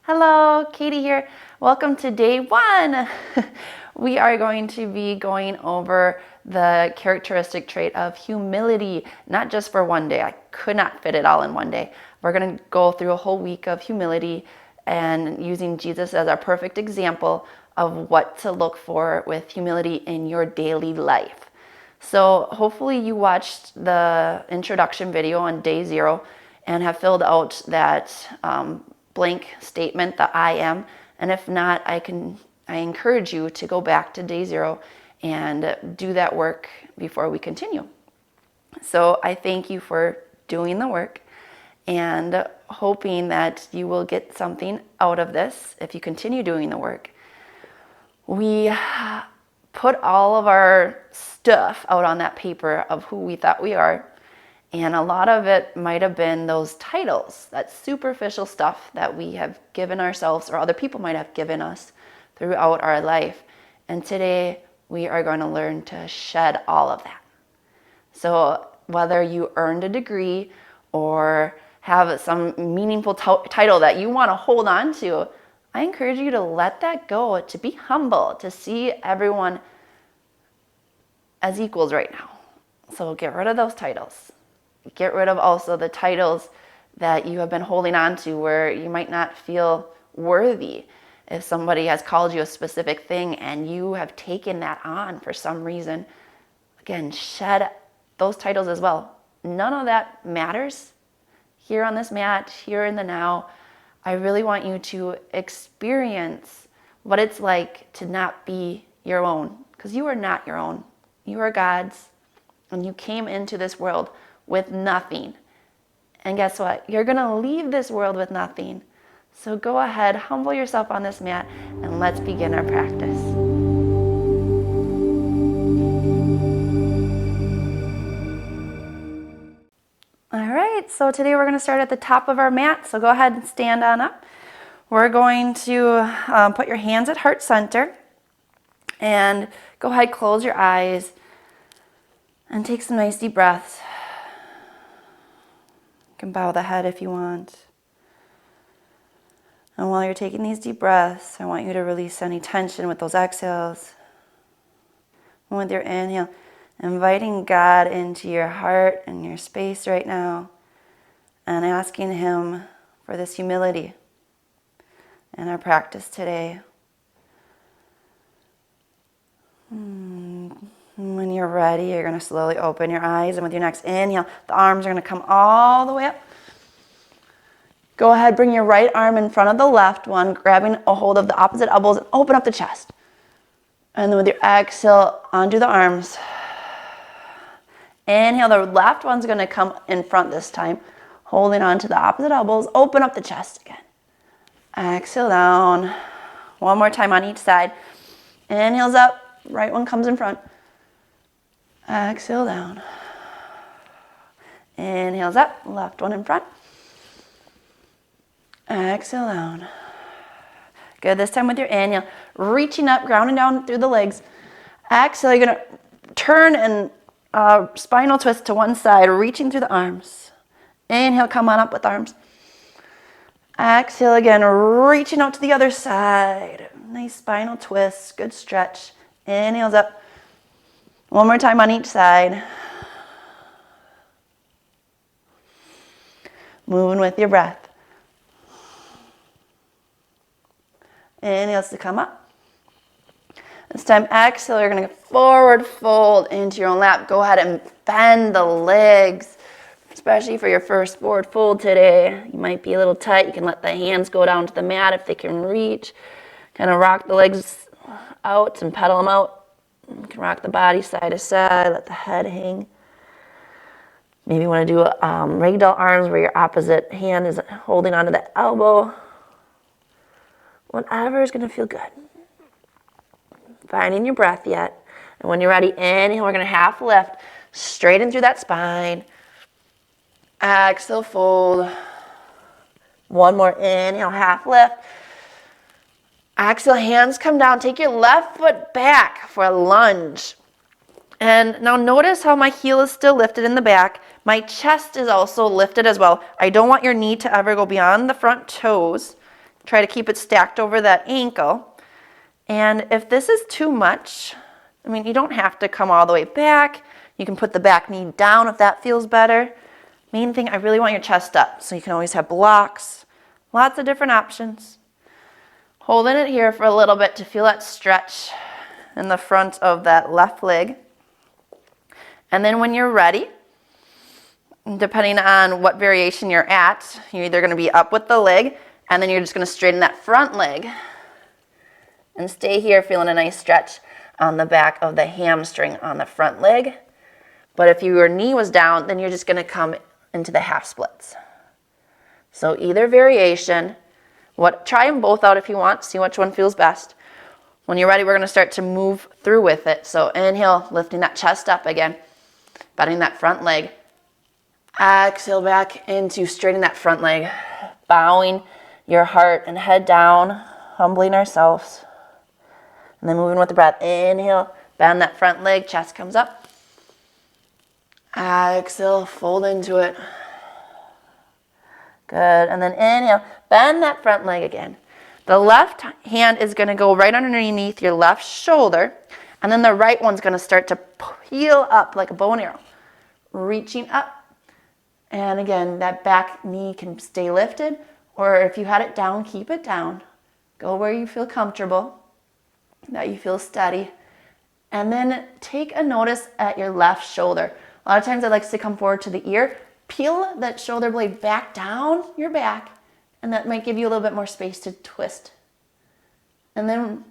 Hello, Katie here. Welcome to day one. We are going to be going over the characteristic trait of humility, not just for one day. I could not fit it all in one day. We're going to go through a whole week of humility and using Jesus as our perfect example of what to look for with humility in your daily life. So hopefully you watched the introduction video on day 0 and have filled out that blank statement, the I am. And if not, I encourage you to go back to day 0 and do that work before we continue. So I thank you for doing the work and hoping that you will get something out of this if you continue doing the work. We put all of our stuff out on that paper of who we thought we are. And a lot of it might have been those titles, that superficial stuff that we have given ourselves or other people might have given us throughout our life. And today we are going to learn to shed all of that. So whether you earned a degree or have some meaningful title that you want to hold on to, I encourage you to let that go, to be humble, to see everyone as equals right now. So get rid of those titles. Get rid of also the titles that you have been holding on to where you might not feel worthy. If somebody has called you a specific thing and you have taken that on for some reason, again, shed those titles as well. None of that matters here on this mat, here in the now. I really want you to experience what it's like to not be your own, because you are not your own. You are God's, and you came into this world with nothing. And guess what? You're going to leave this world with nothing. So go ahead, humble yourself on this mat, and let's begin our practice. All right, so today we're going to start at the top of our mat. So go ahead and stand on up. We're going to put your hands at heart center. And go ahead, close your eyes, and take some nice deep breaths. You can bow the head if you want. And while you're taking these deep breaths, I want you to release any tension with those exhales. And with your inhale, inviting God into your heart and your space right now, and asking Him for this humility in our practice today. When you're ready, you're going to slowly open your eyes, and with your next inhale, the arms are going to come all the way up. Go ahead, bring your right arm in front of the left one, grabbing a hold of the opposite elbows, and open up the chest. And then with your exhale, onto the arms. Inhale, the left one's going to come in front this time, holding on to the opposite elbows, open up the chest again. Exhale down. One more time on each side. Inhales up, right one comes in front. Exhale down. Inhales up, left one in front. Exhale down. Good, this time with your inhale, reaching up, grounding down through the legs. Exhale, you're going to turn and spinal twist to one side, reaching through the arms. Inhale, come on up with arms. Exhale again, reaching out to the other side. Nice spinal twist, good stretch. Inhales up. One more time on each side. Moving with your breath. Inhales to come up. This time, exhale, you're going to forward fold into your own lap. Go ahead and bend the legs, especially for your first forward fold today. You might be a little tight. You can let the hands go down to the mat if they can reach. Kind of rock the legs out and pedal them out. You can rock the body side to side, let the head hang. Maybe you want to do ragdoll arms where your opposite hand is holding onto the elbow. Whatever is going to feel good. Finding your breath yet. And when you're ready, inhale, we're going to half lift, straighten through that spine. Exhale, fold. One more, inhale, half lift. Exhale, hands come down. Take your left foot back for a lunge. And now notice how my heel is still lifted in the back. My chest is also lifted as well. I don't want your knee to ever go beyond the front toes. Try to keep it stacked over that ankle. And if this is too much, I mean, you don't have to come all the way back. You can put the back knee down if that feels better. Main thing, I really want your chest up, so you can always have blocks. Lots of different options. Holding it here for a little bit to feel that stretch in the front of that left leg. And then when you're ready, depending on what variation you're at, you're either going to be up with the leg, and then you're just going to straighten that front leg. And stay here feeling a nice stretch on the back of the hamstring on the front leg. But if your knee was down, then you're just going to come into the half splits. So either variation. Try them both out if you want. See which one feels best. When you're ready, we're going to start to move through with it. So inhale, lifting that chest up again, bending that front leg. Exhale back into straightening that front leg, bowing your heart and head down, humbling ourselves. And then moving with the breath. Inhale, bend that front leg, chest comes up. Exhale, fold into it. Good. And then inhale, bend that front leg again. The left hand is going to go right underneath your left shoulder, and then the right one's going to start to peel up like a bow and arrow, reaching up. And again, that back knee can stay lifted, or if you had it down, keep it down. Go where you feel comfortable, that you feel steady. And then take a notice at your left shoulder. A lot of times it likes to come forward to the ear. Peel that shoulder blade back down your back, and that might give you a little bit more space to twist. And then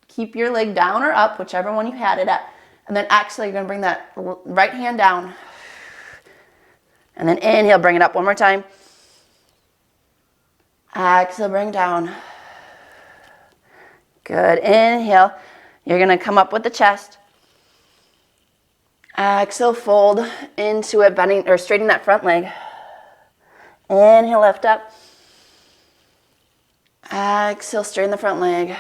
keep your leg down or up, whichever one you had it at. And then exhale, you're going to bring that right hand down. And then inhale, bring it up one more time. Exhale, bring down. Good. Inhale. You're going to come up with the chest. Exhale, fold into it, bending or straightening that front leg. Inhale, lift up. Exhale, straighten the front leg.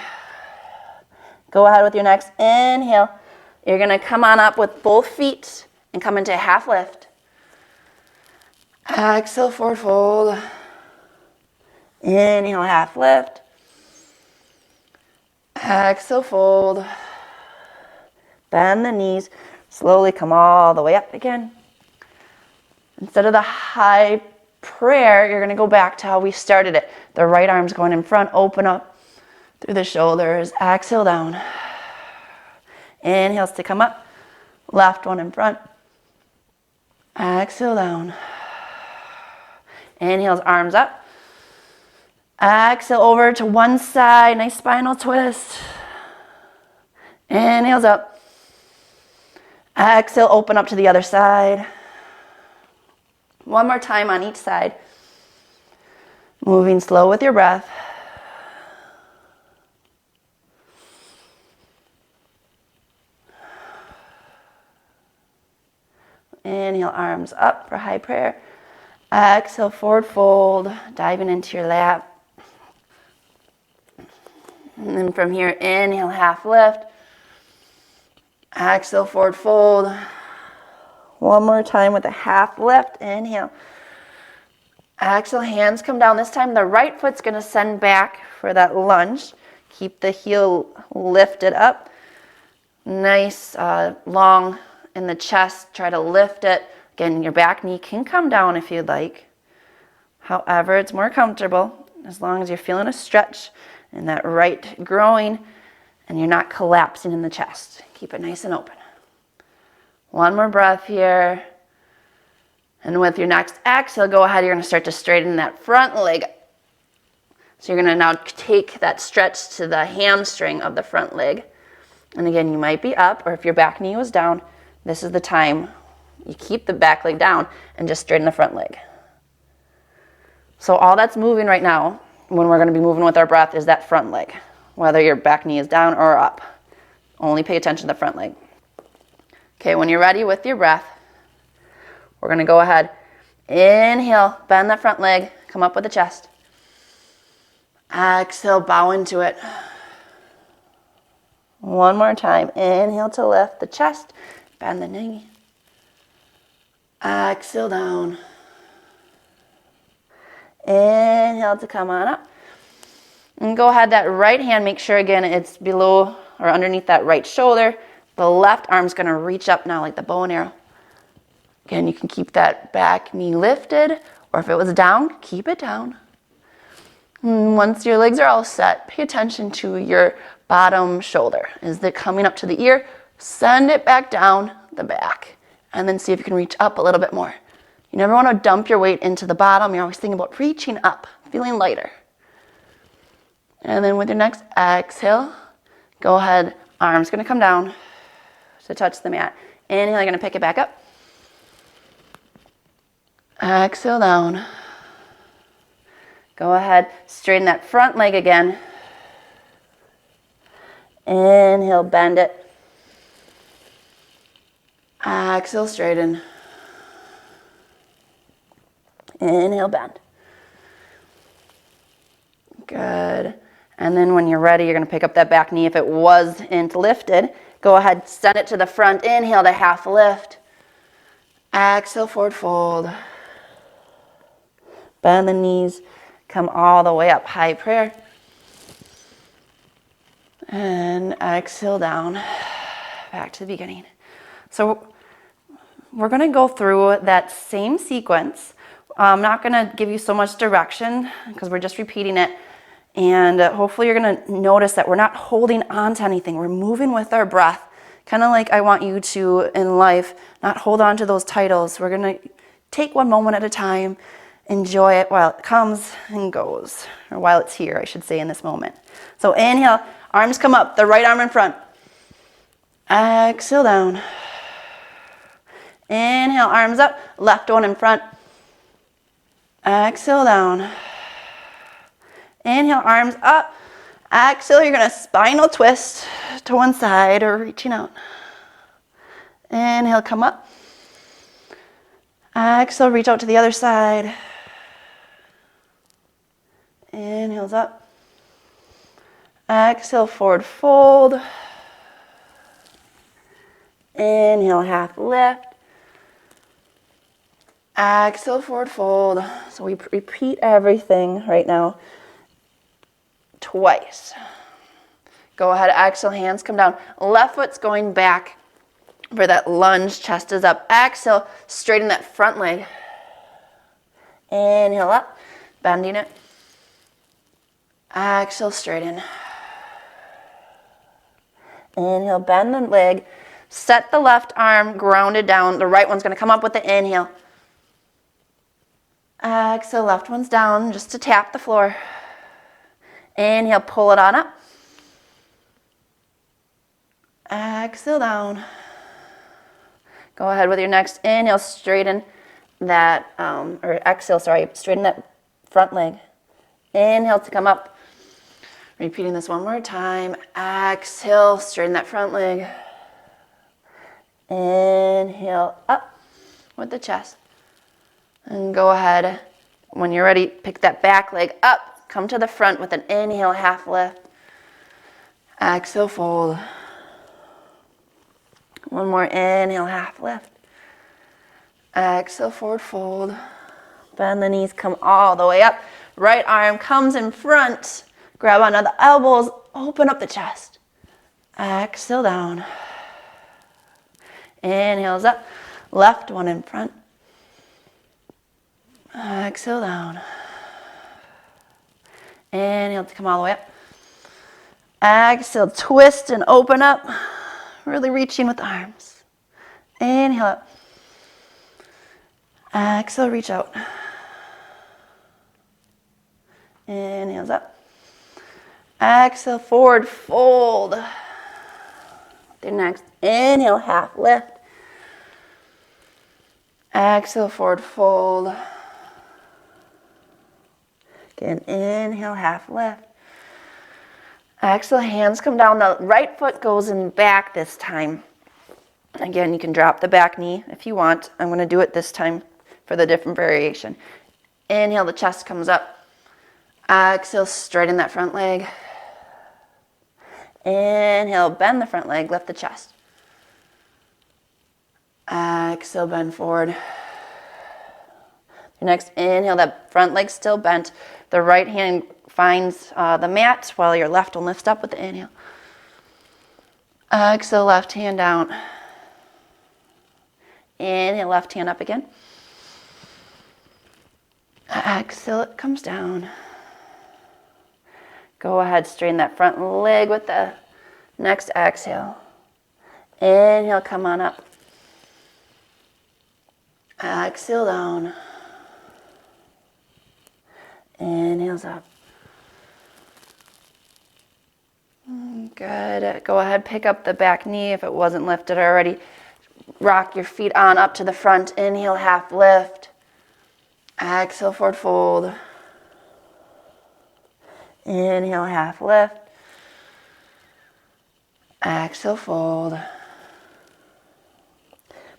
Go ahead with your next inhale. You're going to come on up with both feet and come into a half lift. Exhale, forward fold. Inhale, half lift. Exhale, fold. Bend the knees. Slowly come all the way up again. Instead of the high prayer, you're going to go back to how we started it. The right arm's going in front, open up through the shoulders. Exhale down. Inhales to come up. Left one in front. Exhale down. Inhales, arms up. Exhale over to one side. Nice spinal twist. Inhales up. Exhale, open up to the other side. One more time on each side. Moving slow with your breath. Inhale, arms up for high prayer. Exhale, forward fold, diving into your lap. And then from here, inhale, half lift. Exhale, forward fold. One more time with a half lift. Inhale. Exhale, hands come down. This time the right foot's going to send back for that lunge. Keep the heel lifted up. Nice, long in the chest. Try to lift it. Again, your back knee can come down if you'd like. However, it's more comfortable as long as you're feeling a stretch in that right groin and you're not collapsing in the chest. Keep it nice and open. One more breath here. And with your next exhale, go ahead. You're going to start to straighten that front leg. So you're going to now take that stretch to the hamstring of the front leg. And again, you might be up, or if your back knee was down, this is the time you keep the back leg down and just straighten the front leg. So all that's moving right now, when we're going to be moving with our breath, is that front leg, whether your back knee is down or up. Only pay attention to the front leg. Okay, when you're ready with your breath, we're going to go ahead. Inhale, bend that front leg, come up with the chest. Exhale, bow into it. One more time. Inhale to lift the chest, bend the knee. Exhale down. Inhale to come on up. And go ahead, that right hand, make sure again it's below or underneath that right shoulder. The left arm's gonna reach up now like the bow and arrow. Again, you can keep that back knee lifted, or if it was down, keep it down. And once your legs are all set, pay attention to your bottom shoulder. Is it coming up to the ear? Send it back down the back, and then see if you can reach up a little bit more. You never want to dump your weight into the bottom. You're always thinking about reaching up, feeling lighter. And then with your next exhale, go ahead, arms gonna come down to touch the mat. Inhale, you're gonna pick it back up. Exhale down. Go ahead, straighten that front leg again. Inhale, bend it. Exhale, straighten. Inhale, bend. Good. And then when you're ready, you're going to pick up that back knee. If it wasn't lifted, go ahead, send it to the front. Inhale to half lift. Exhale, forward fold. Bend the knees. Come all the way up, high prayer. And exhale down. Back to the beginning. So we're going to go through that same sequence. I'm not going to give you so much direction because we're just repeating it. And hopefully you're going to notice that we're not holding on to anything. We're moving with our breath. Kind of like I want you to, in life, not hold on to those titles. We're going to take one moment at a time, enjoy it while it comes and goes. Or while it's here, I should say, in this moment. So inhale, arms come up, the right arm in front. Exhale down. Inhale, arms up, left one in front. Exhale down. Inhale, arms up. Exhale, you're going to spinal twist to one side or reaching out. Inhale, come up. Exhale, reach out to the other side. Inhales up. Exhale, forward fold. Inhale, half lift. Exhale, forward fold. So we repeat everything right now twice. Go ahead, exhale, hands come down. Left foot's going back for that lunge, chest is up. Exhale, straighten that front leg. Inhale up, bending it. Exhale, straighten. Inhale, bend the leg. Set the left arm grounded down. The right one's going to come up with the inhale. Exhale, left one's down just to tap the floor. Inhale, pull it on up. Exhale down. Go ahead with your next inhale, straighten that, straighten that front leg. Inhale to come up. Repeating this one more time. Exhale, straighten that front leg. Inhale up with the chest. And go ahead, when you're ready, pick that back leg up. Come to the front with an inhale, half lift. Exhale, fold. One more inhale, half lift. Exhale, forward fold. Bend the knees, come all the way up. Right arm comes in front. Grab onto the elbows, open up the chest. Exhale down. Inhales up. Left one in front. Exhale down. Inhale to come all the way up. Exhale, twist and open up. Really reaching with the arms. Inhale up. Exhale, reach out. Inhales up. Exhale, forward fold. The next inhale, half lift. Exhale, forward fold. Again, inhale, half lift. Exhale, hands come down. The right foot goes in back this time. Again, you can drop the back knee if you want. I'm going to do it this time for the different variation. Inhale, the chest comes up. Exhale, straighten that front leg. Inhale, bend the front leg, lift the chest. Exhale, bend forward. Your next inhale, that front leg's still bent. The right hand finds the mat while your left one lifts up with the inhale. Exhale, left hand down. Inhale, left hand up again. Exhale, it comes down. Go ahead, straighten that front leg with the next exhale. Inhale, come on up. Exhale down. Inhales up. Good. Go ahead, pick up the back knee if it wasn't lifted already. Rock your feet on up to the front. Inhale, half lift. Exhale, forward fold. Inhale, half lift. Exhale, fold.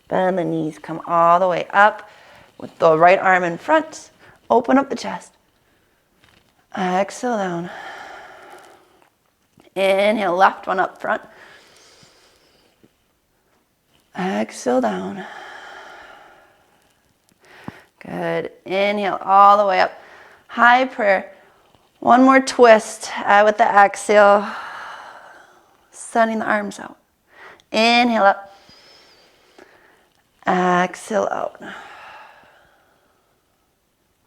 Bend the knees, come all the way up with the right arm in front. Open up the chest. Exhale down. Inhale, left one up front. Exhale down. Good. Inhale all the way up. High prayer. One more twist with the exhale. Sending the arms out. Inhale up. Exhale out.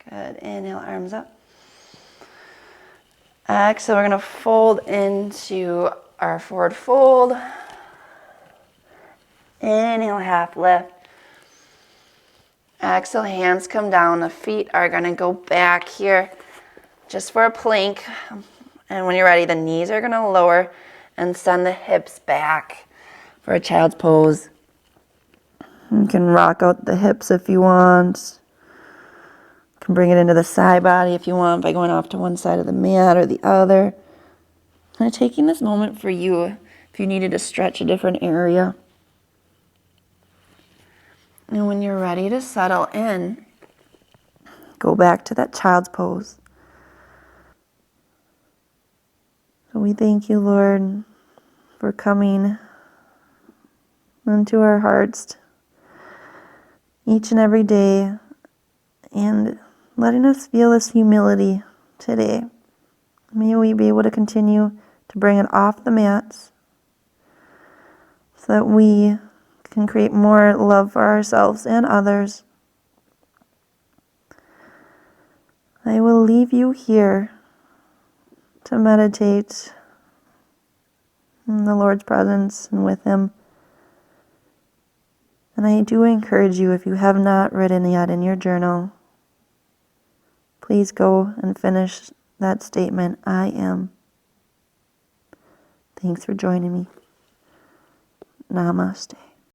Good. Inhale, arms up. Exhale, we're going to fold into our forward fold. Inhale, half lift. Exhale, hands come down. The feet are going to go back here just for a plank. And when you're ready, the knees are going to lower and send the hips back for a child's pose. You can rock out the hips if you want. You can bring it into the side body if you want by going off to one side of the mat or the other. And taking this moment for you if you needed to stretch a different area. And when you're ready to settle in, go back to that child's pose. So we thank you, Lord, for coming into our hearts each and every day and letting us feel this humility today. May we be able to continue to bring it off the mats so that we can create more love for ourselves and others. I will leave you here to meditate in the Lord's presence and with Him. And I do encourage you, if you have not written yet in your journal, please go and finish that statement, I am. Thanks for joining me. Namaste.